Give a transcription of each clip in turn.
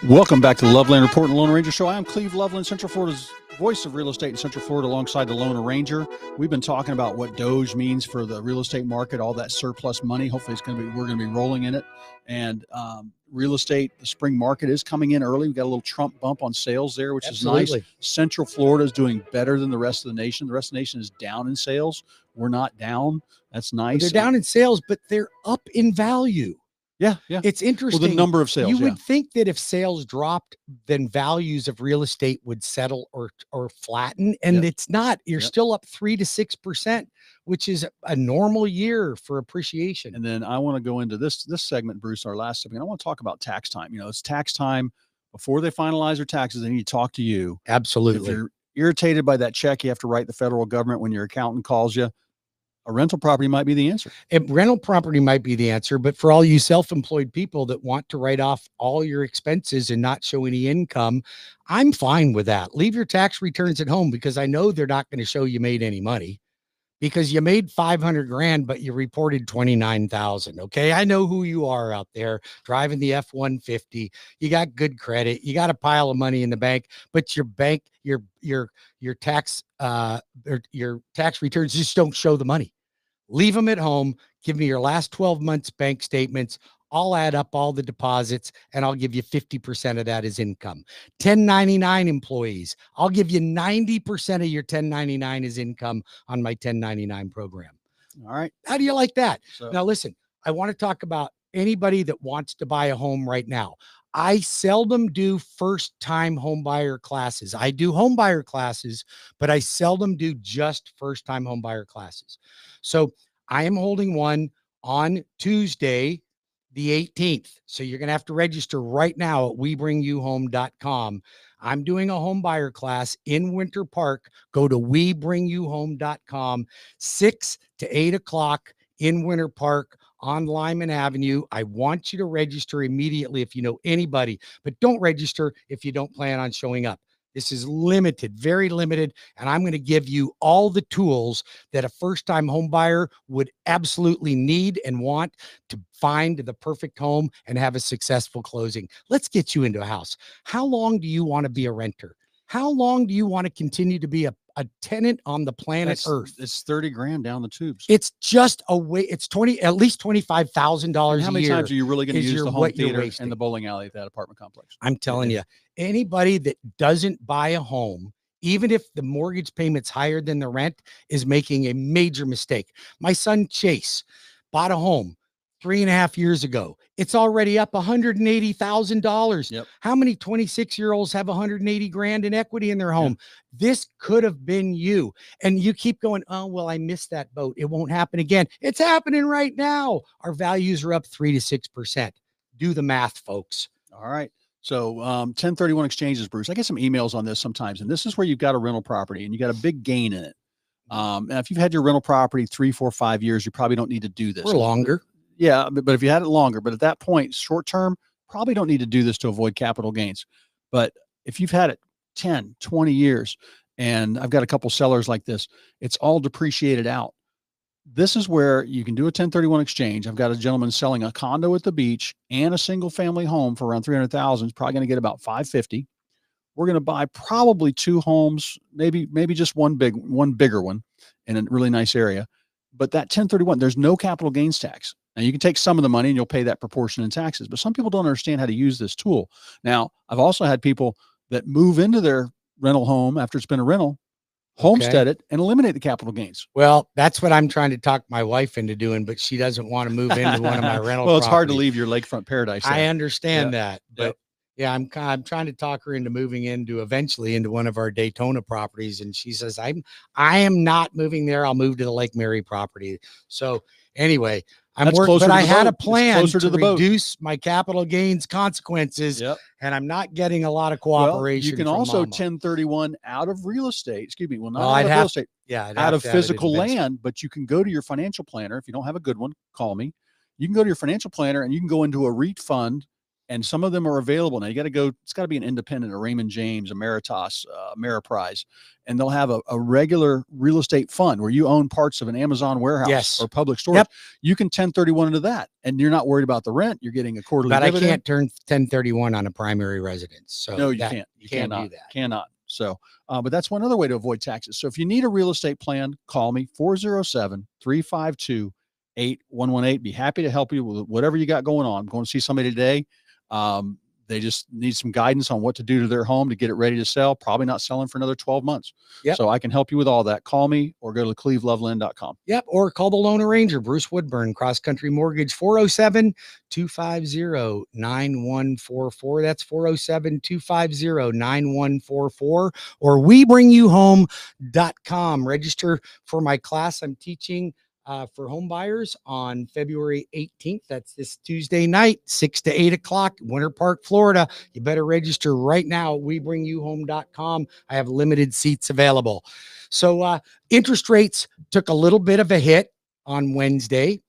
Welcome back to the Loveland Report and Lone Ranger Show. I am Cleve Loveland, Central Florida's voice of real estate in Central Florida, alongside the Lone Ranger. We've been talking about what doge means for the real estate market, all that surplus money. Hopefully, we're going to be rolling in it. And real estate, the spring market is coming in early. We've got a little Trump bump on sales there, which is nice. Central Florida is doing better than the rest of the nation. The rest of the nation is down in sales. We're not down. That's nice. They're down in sales, but they're up in value. Yeah. It's interesting. Well, the number of sales. You would think that if sales dropped, then values of real estate would settle or flatten, and it's not. You're still up 3 to 6%, which is a normal year for appreciation. And then I want to go into this segment, Bruce, our last segment. I want to talk about tax time. You know, it's tax time. Before they finalize their taxes, they need to talk to you. Absolutely. If you're irritated by that check you have to write the federal government when your accountant calls you, a rental property might be the answer. Rental property might be the answer, but for all you self-employed people that want to write off all your expenses and not show any income, I'm fine with that. Leave your tax returns at home, because I know they're not going to show you made any money, because you made 500 grand, but you reported 29,000. Okay. I know who you are out there driving the F-150. You got good credit. You got a pile of money in the bank, but your tax returns just don't show the money. Leave them at home. Give me your last 12 months bank statements. I'll add up all the deposits and I'll give you 50% of that as income. 1099 employees, I'll give you 90% of your 1099 as income on my 1099 program. All right. How do you like that? Now, listen, I want to talk about anybody that wants to buy a home right now. I seldom do first-time homebuyer classes. I do homebuyer classes, but I seldom do just first-time homebuyer classes. So I am holding one on Tuesday, the 18th. So you're going to have to register right now at webringyouhome.com. I'm doing a homebuyer class in Winter Park. Go to webringyouhome.com, 6 to 8 o'clock in Winter Park on Lyman Avenue. I want you to register immediately if you know anybody, but don't register if you don't plan on showing up. This is limited, very limited, and I'm going to give you all the tools that a first-time home buyer would absolutely need and want to find the perfect home and have a successful closing. Let's get you into a house. How long do you want to be a renter? How long do you want to continue to be a tenant on the planet Earth? It's 30 grand down the tubes. It's just a way. It's at least $25,000 a year. How many times are you really going to use the home theater and the bowling alley at that apartment complex? I'm telling you, anybody that doesn't buy a home, even if the mortgage payment's higher than the rent, is making a major mistake. My son Chase bought a home 3.5 years ago. It's already up $180,000. Yep. How many 26-year-olds have 180 grand in equity in their home? This could have been you. And you keep going, oh, well, I missed that boat. It won't happen again. It's happening right now. Our values are up 3 to 6%. Do the math, folks. All right. So 1031 exchanges, Bruce. I get some emails on this sometimes, and this is where you've got a rental property and you got a big gain in it. And if you've had your rental property 3, 4, 5 years, you probably don't need to do this. Or longer. Yeah, but if you had it longer, but at that point, short term, probably don't need to do this to avoid capital gains. But if you've had it 10, 20 years, and I've got a couple sellers like this, it's all depreciated out. This is where you can do a 1031 exchange. I've got a gentleman selling a condo at the beach and a single family home for around $300,000. He's probably going to get about $550,000. We're going to buy probably 2 homes, maybe just one bigger one in a really nice area. But that 1031, there's no capital gains tax. Now, you can take some of the money and you'll pay that proportion in taxes, but some people don't understand how to use this tool. Now, I've also had people that move into their rental home after it's been a rental, homestead it, and eliminate the capital gains. Well, that's what I'm trying to talk my wife into doing, but she doesn't want to move into one of my rental Well, it's hard to properties. leave your lakefront paradise there. I understand that, but yeah, I'm trying to talk her into moving eventually into one of our Daytona properties. And she says, I am not moving there. I'll move to the Lake Mary property. So anyway, I'm working, but I had a plan to reduce my capital gains consequences, and I'm not getting a lot of cooperation. You can also 1031 out of real estate. Excuse me. Well, not out of real estate. Yeah. Out of physical land, but you can go to your financial planner. If you don't have a good one, call me. You can go to your financial planner and you can go into a REIT fund And some of them are available now. You got to go, it's got to be an independent, a Raymond James, a Meritas, Ameriprise, and they'll have a regular real estate fund where you own parts of an Amazon warehouse or public storage. You can 1031 into that, and you're not worried about the rent. You're getting a quarterly dividend. I can't turn 1031 on a primary residence. So no, you can't. You cannot do that. Cannot. So, but that's one other way to avoid taxes. So if you need a real estate plan, call me 407-352-8118. Be happy to help you with whatever you got going on. I'm going to see somebody today. They just need some guidance on what to do to their home to get it ready to sell. Probably not selling for another 12 months. So I can help you with all that. Call me or go to cleveloveland.com. Or call the Lone Ranger, Bruce Woodburn, Cross Country Mortgage, 407-250-9144. That's 407-250-9144, or WeBringYouHome.com. Register for my class I'm teaching for home buyers on February 18th. That's this Tuesday night, 6 to 8 o'clock, Winter Park, Florida. You better register right now at WeBringYouHome.com. I have limited seats available. So interest rates took a little bit of a hit on Wednesday.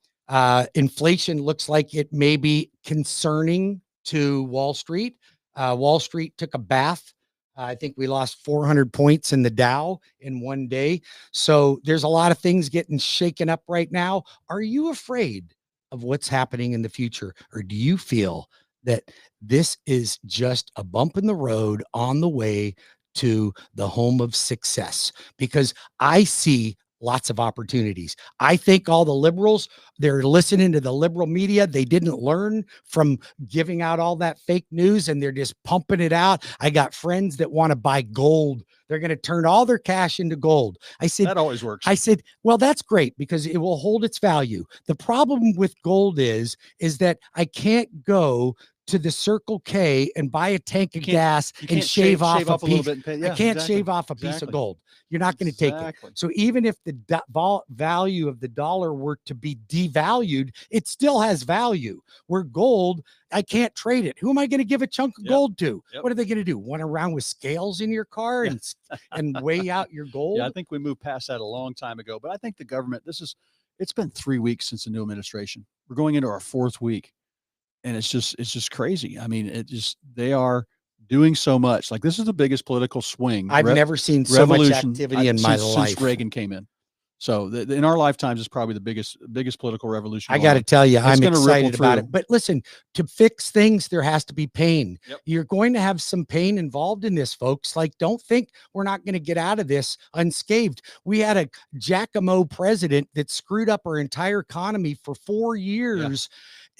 Inflation looks like it may be concerning to Wall Street. Wall Street took a bath. I think we lost 400 points in the Dow in one day. So there's a lot of things getting shaken up right now. Are you afraid of what's happening in the future? Or do you feel that this is just a bump in the road on the way to the home of success? Because I see lots of opportunities. I think all the liberals, they're listening to the liberal media. They didn't learn from giving out all that fake news, and they're just pumping it out. I got friends that want to buy gold. They're going to turn all their cash into gold. I said, that always works. I said, well, that's great because it will hold its value. The problem with gold is that I can't go to the Circle K and buy a tank of gas and shave off a piece. I can't shave off a piece of gold. You're not going to take it. So even if the value of the dollar were to be devalued, it still has value. Where gold, I can't trade it. Who am I going to give a chunk of gold to? What are they going to do? Run around with scales in your car and weigh out your gold? Yeah, I think we moved past that a long time ago. But I think the government, it's been 3 weeks since the new administration. We're going into our 4th week. And it's just crazy. I mean, they are doing so much. Like, this is the biggest political swing I've never seen so much activity in my life since Reagan came in. So in our lifetimes, it's probably the biggest political revolution. I got to tell you, I'm excited about it. But listen, to fix things, there has to be pain. You're going to have some pain involved in this, folks. Like, don't think we're not going to get out of this unscathed. We had a Giacomo president that screwed up our entire economy for 4 years.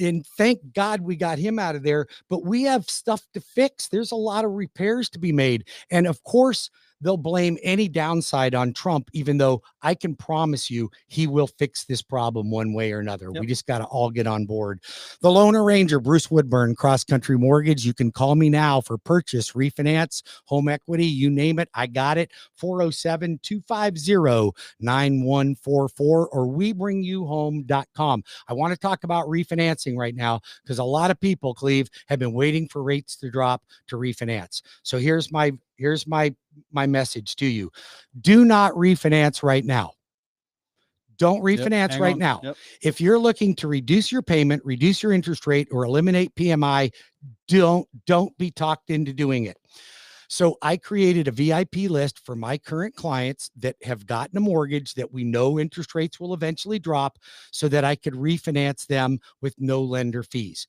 And thank God we got him out of there. But we have stuff to fix. There's a lot of repairs to be made. And of course, they'll blame any downside on Trump, even though I can promise you he will fix this problem one way or another. We just got to all get on board. The Lone Ranger, Bruce Woodburn, Cross Country Mortgage. You can call me now for purchase, refinance, home equity, you name it. I got it. 407-250-9144 or WeBringYouHome.com. I want to talk about refinancing right now because a lot of people, Cleve, have been waiting for rates to drop to refinance. So here's my message to you. Do not refinance right now. Don't refinance right now. If you're looking to reduce your payment, reduce your interest rate, or eliminate PMI, don't be talked into doing it. So I created a VIP list for my current clients that have gotten a mortgage that we know interest rates will eventually drop so that I could refinance them with no lender fees.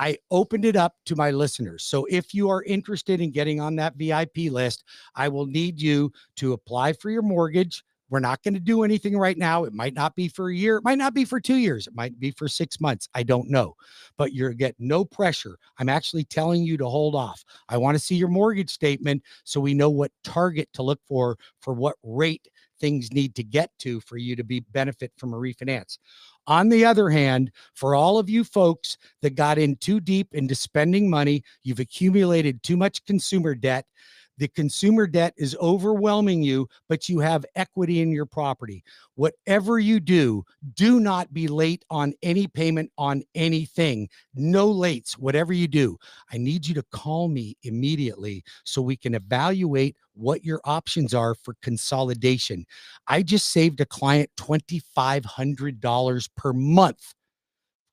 I opened it up to my listeners. So if you are interested in getting on that VIP list, I will need you to apply for your mortgage. We're not going to do anything right now. It might not be for a year. It might not be for 2 years. It might be for 6 months. I don't know, but you're getting no pressure. I'm actually telling you to hold off. I want to see your mortgage statement so we know what target to look for what rate things need to get to for you to benefit from a refinance. On the other hand, for all of you folks that got in too deep into spending money, you've accumulated too much consumer debt. The consumer debt is overwhelming you, but you have equity in your property. Whatever you do, do not be late on any payment on anything. No lates, whatever you do. I need you to call me immediately so we can evaluate what your options are for consolidation. I just saved a client $2,500 per month.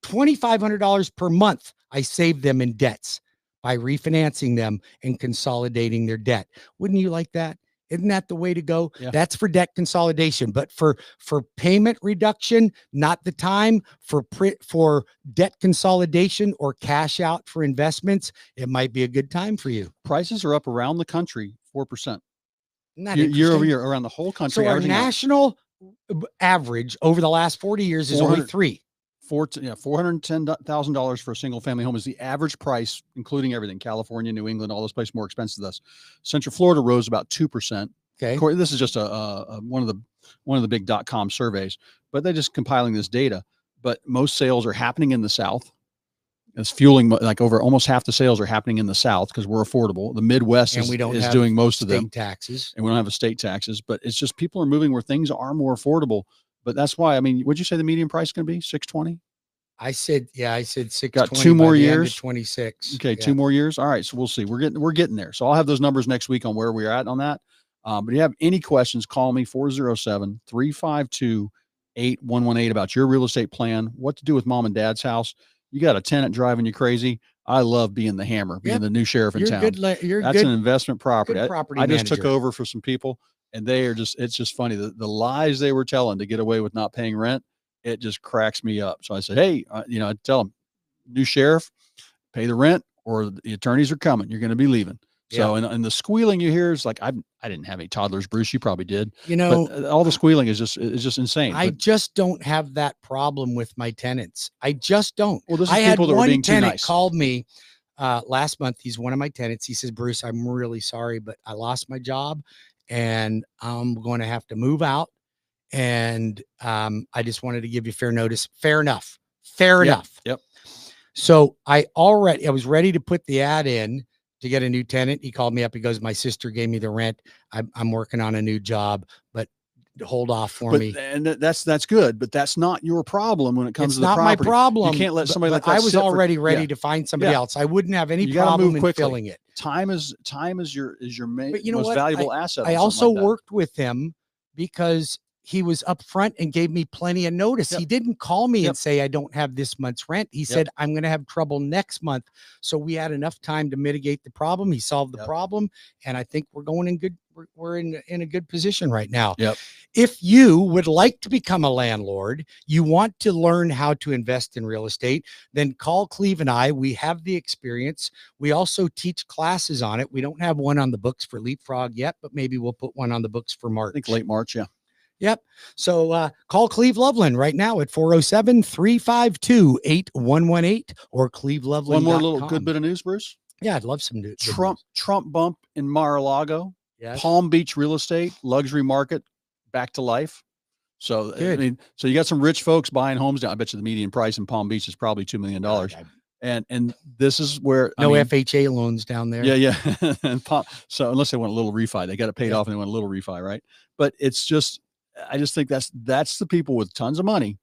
$2,500 per month I save them in debts by refinancing them and consolidating their debt. Wouldn't you like that? Isn't that the way to go? Yeah. That's for debt consolidation, but for payment reduction, not the time. For debt consolidation or cash out for investments, it might be a good time for you. Prices are up around the country 4%. Year over year around the whole country. So our national average over the last 40 years is only $410,000 for a single family home is the average price, including everything. California, New England, all those places more expensive than us. Central Florida rose about 2%. Okay. This is just one of the big .com surveys, but they're just compiling this data. But most sales are happening in the South. It's fueling, like, over almost half the sales are happening in the South because we're affordable. The Midwest is doing most of them. Taxes. And we don't have estate taxes, but it's just people are moving where things are more affordable. But that's why, I mean, what'd you say the median price is going to be? 620? I said 620. Got 2 more years. 26. Okay, yeah. 2 more years. All right, so we'll see. We're getting there. So I'll have those numbers next week on where we're at on that. But if you have any questions, call me 407-352-8118 about your real estate plan, what to do with mom and dad's house. You got a tenant driving you crazy. I love being the hammer, being the new sheriff in town. That's an investment property. I just took over for some people, and it's just funny. The lies they were telling to get away with not paying rent, it just cracks me up. So I said, hey, I tell them, new sheriff, pay the rent or the attorneys are coming. You're going to be leaving. So, and the squealing you hear is like, I didn't have any toddlers, Bruce. You probably did. But all the squealing is just insane. I just don't have that problem with my tenants. I just don't. Well, this is people that were being too nice. One tenant called me last month. He's one of my tenants. He says, Bruce, I'm really sorry, but I lost my job and I'm going to have to move out. And I just wanted to give you fair notice. Fair enough. Fair enough. Yep. So I was ready to put the ad in to get a new tenant. He called me up. He goes, my sister gave me the rent. I'm working on a new job, but hold off for me. And that's good, but that's not your problem when it comes to the property. It's not my problem. You can't let somebody like that. I was already ready to find somebody else. I wouldn't have any problem in filling it. Time is your most valuable asset. I also worked with him because he was upfront and gave me plenty of notice. He didn't call me and say, I don't have this month's rent. He said, I'm going to have trouble next month. So we had enough time to mitigate the problem. He solved the problem. And I think we're in a good position right now. If you would like to become a landlord, you want to learn how to invest in real estate, then call Cleve and I. We have the experience. We also teach classes on it. We don't have one on the books for Leapfrog yet, but maybe we'll put one on the books for March. I think late March. Yep. So call Cleve Loveland right now at 407-352-8118 or Cleve Loveland. One more little good bit of news, Bruce. Yeah, I'd love some news. Trump bump in Mar-a-Lago. Yes. Palm Beach real estate, luxury market, back to life. So good. I mean, so you got some rich folks buying homes down. I bet you the median price in Palm Beach is probably $2 million. And this is where FHA loans down there. Yeah. So unless they want a little refi, they got it paid off and they want a little refi, right? But it's just, I just think that's the people with tons of money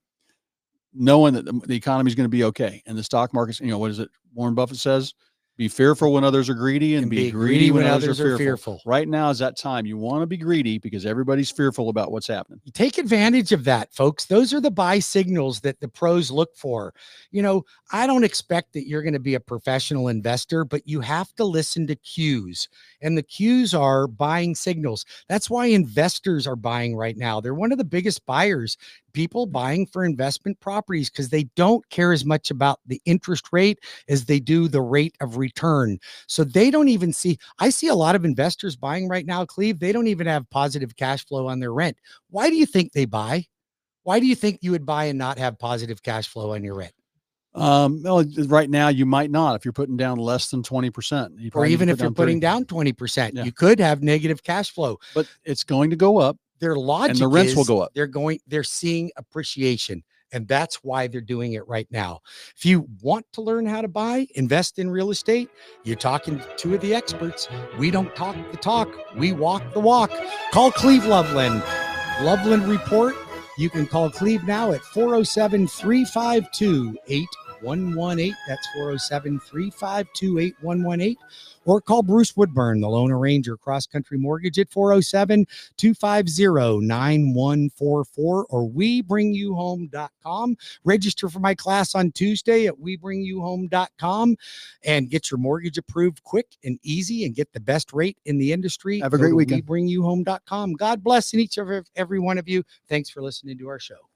knowing that the economy is going to be okay. And the stock market's, what is it? Warren Buffett says, be fearful when others are greedy and be greedy when others are fearful. Right now is that time. You want to be greedy because everybody's fearful about what's happening. You take advantage of that, folks. Those are the buy signals that the pros look for. I don't expect that you're going to be a professional investor, but you have to listen to cues. And the cues are buying signals. That's why investors are buying right now. They're one of the biggest buyers. People buying for investment properties because they don't care as much about the interest rate as they do the rate of return. So they don't even I see a lot of investors buying right now, Cleve. They don't even have positive cash flow on their rent. Why do you think they buy? Why do you think you would buy and not have positive cash flow on your rent? Well, right now you might not if you're putting down less than 20%. Or even if you're putting down 20%, you could have negative cash flow. But it's going to go up. Their logic and the rents will go up. They're seeing appreciation, and that's why they're doing it right now. If you want to learn how to buy, invest in real estate, you're talking to two of the experts. We don't talk the talk, we walk the walk. Call Cleve Loveland. Loveland Report. You can call Cleve now at 407-352-8118. 407-352-8118. That's 407-352-8118. Or call Bruce Woodburn, the loan arranger, Cross Country Mortgage, at 407-250-9144 or WeBringYouHome.com. Register for my class on Tuesday at WeBringYouHome.com and get your mortgage approved quick and easy and get the best rate in the industry. Have a great weekend. WeBringYouHome.com. God bless each of every one of you. Thanks for listening to our show.